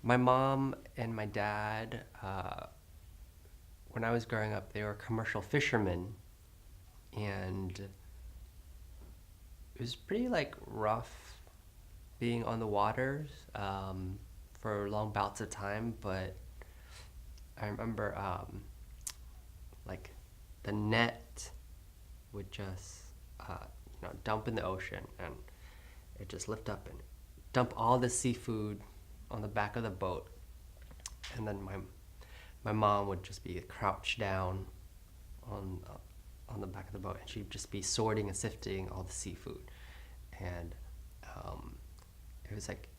My mom and my dad, when I was growing up, they were commercial fishermen, and it was pretty like rough being on the waters for long bouts of time. But I remember like the net would just dump in the ocean, and it just lift up and dump all the seafood on the back of the boat, and then my mom would just be crouched down on on the back of the boat, and she'd just be sorting and sifting all the seafood, and um, it was like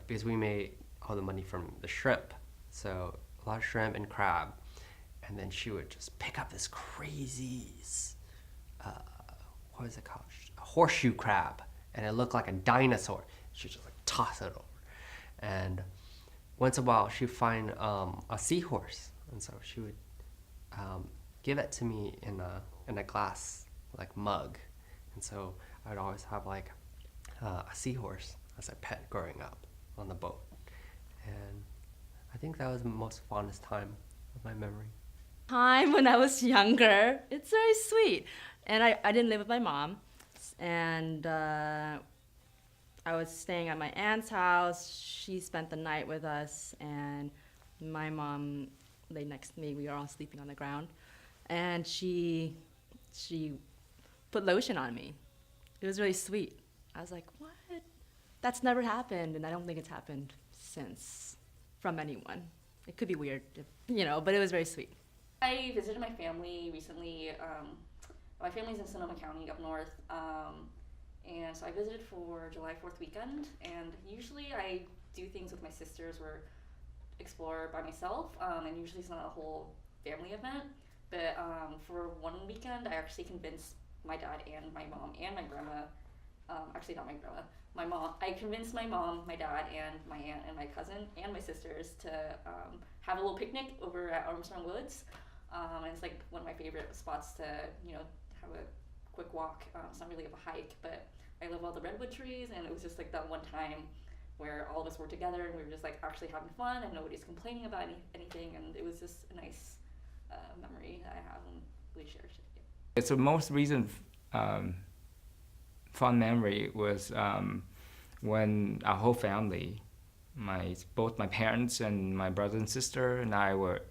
because we made all the money from the shrimp, so a lot of shrimp and crab, and then she would just pick up this crazy uh, what is it called? A horseshoe crab, and it looked like a dinosaur. She would just like toss it over, and once in a while she'd find a seahorse, and so she would give it to me in a glass like mug, and so I'd always have like a seahorse as a pet growing up on the boat, and I think that was the most fondest time of my memory. Time when I was younger. It's very sweet. And I didn't live with my mom. And I was staying at my aunt's house. She spent the night with us. And my mom lay next to me. We were all sleeping on the ground. And she put lotion on me. It was really sweet. I was like, what? That's never happened. And I don't think it's happened since from anyone. It could be weird, but it was very sweet. I visited my family recently. My family's in Sonoma County up north, and so I visited for July 4th weekend. And usually I do things with my sisters or explore by myself, and usually it's not a whole family event. But for one weekend, I actually convinced my dad and my mom and my grandma. Actually, not my grandma. My mom. I convinced my mom, my dad, and my aunt and my cousin and my sisters to have a little picnic over at Armstrong Woods. And it's like one of my favorite spots to, have a quick walk. It's not really of a hike, but I love all the redwood trees, and it was just like that one time where all of us were together and we were just like actually having fun and nobody's complaining about anything, and it was just a nice memory that I have and really cherish it. It's the most recent fun memory was when our whole family, both my parents and my brother and sister and I were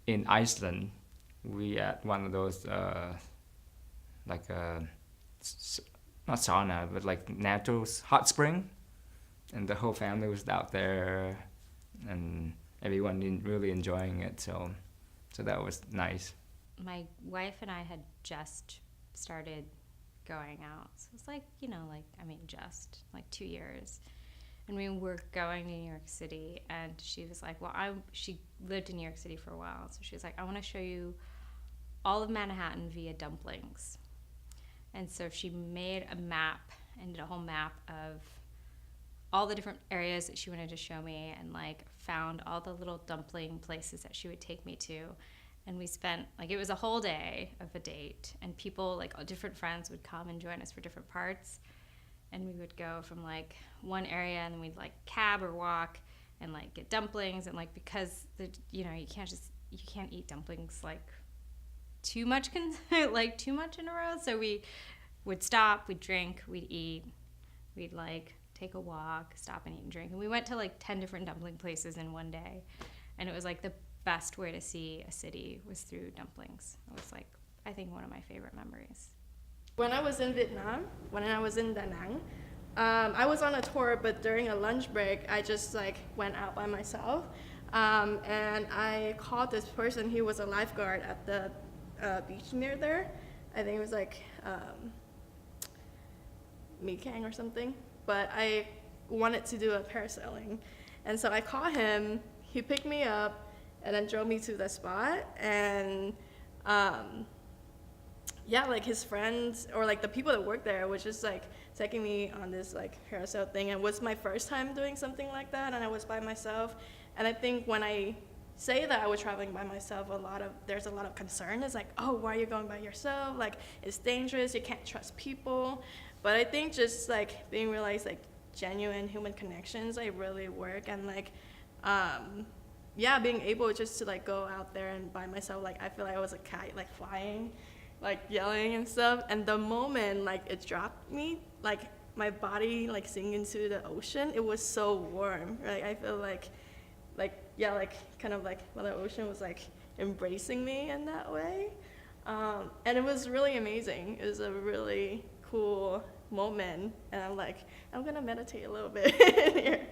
in Iceland. We at one of those like not sauna but like natural hot spring, and the whole family was out there and everyone really enjoying it. So that was nice. My wife and I had just started going out. So it's like, just like 2 years. And we were going to New York City, and she was like, she lived in New York City for a while. So she was like, I want to show you all of Manhattan via dumplings. And so she made a map and did a whole map of all the different areas that she wanted to show me, and like found all the little dumpling places that she would take me to. And we spent, it was a whole day of a date, and people, different friends would come and join us for different parts. And we would go from, one area, and then we'd, cab or walk and, get dumplings. And, because, you can't eat dumplings, too much, too much in a row. So we would stop, we'd drink, we'd eat, we'd, take a walk, stop and eat and drink. And we went to, 10 different dumpling places in one day. And it was, the best way to see a city was through dumplings. It was I think one of my favorite memories. When I was in Vietnam, when I was in Da Nang, I was on a tour, but during a lunch break, I just went out by myself, and I called this person. He was a lifeguard at the beach near there. I think it was Mee Kang or something, but I wanted to do a parasailing, and so I called him. He picked me up and then drove me to the spot, and his friends or the people that worked there was just taking me on this parasail thing, and it was my first time doing something like that, and I was by myself. And I think when I say that I was traveling by myself, there's a lot of concern. It's oh, why are you going by yourself? It's dangerous, you can't trust people. But I think just being realized genuine human connections like really work, and like being able just to like go out there and by myself, like I feel like I was a kite like flying, like yelling and stuff, and the moment like it dropped me, like my body like sink into the ocean, it was so warm. Like I feel like kind of like Mother Ocean was like embracing me in that way. And it was really amazing. It was a really cool moment, and I'm like, I'm gonna meditate a little bit here.